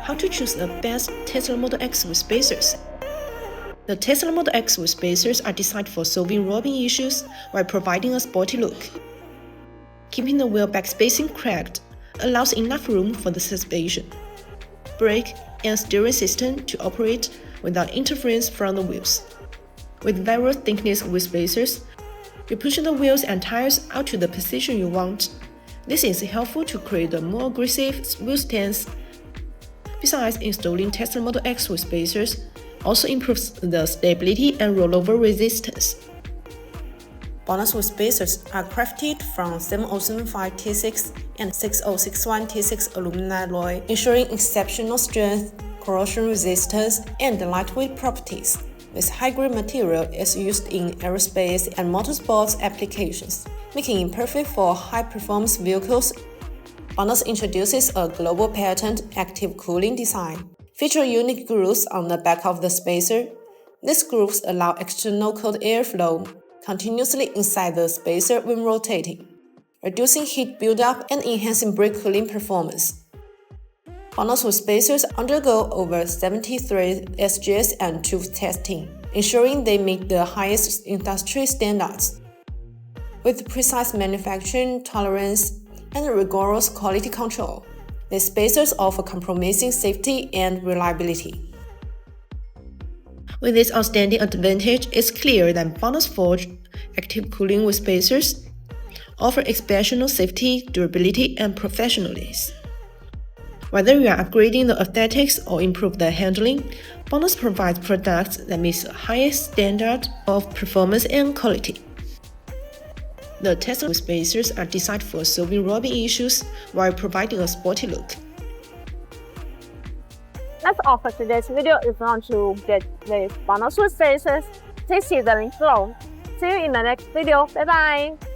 How to choose the best Tesla Model X with spacers. The Tesla Model X with spacers are designed for solving rubbing issues while providing a sporty look. Keeping the wheel back spacing correct allows enough room for the suspension, brake, and steering system to operate without interference from the wheels. With various thickness wheel spacers, you push the wheels and tires out to the position you want. This is helpful to create a more aggressive wheel stance. Besides, installing Tesla Model X with spacers also improves the stability and rollover resistance. BONOSS with spacers are crafted from AL7075-T6 and 6061-T6 aluminum alloy, ensuring exceptional strength, corrosion resistance, and lightweight properties. This high-grade material is used in aerospace and motorsports applications, making it perfect for high-performance vehicles. BONOSS introduces a global patent active cooling design, featuring unique grooves on the back of the spacer. These grooves allow external cold airflow continuously inside the spacer when rotating, reducing heat buildup and enhancing brake cooling performance. BONOSS with spacers undergo over 73 SGS and tooth testing, ensuring they meet the highest industry standards. With precise manufacturing tolerance and rigorous quality control, these spacers offer compromising safety and reliability. With this outstanding advantage, it's clear that BONOSS forged active cooling with spacers offer exceptional safety, durability, and professionalism. Whether you are upgrading the aesthetics or improve the handling, BONOSS provides products that meet the highest standard of performance and quality. The Tesla with spacers are designed for solving rubbing issues while providing a sporty look. That's all for today's video. If you want to get the BONOSS with spacers, please see the link below. See you in the next video. Bye bye!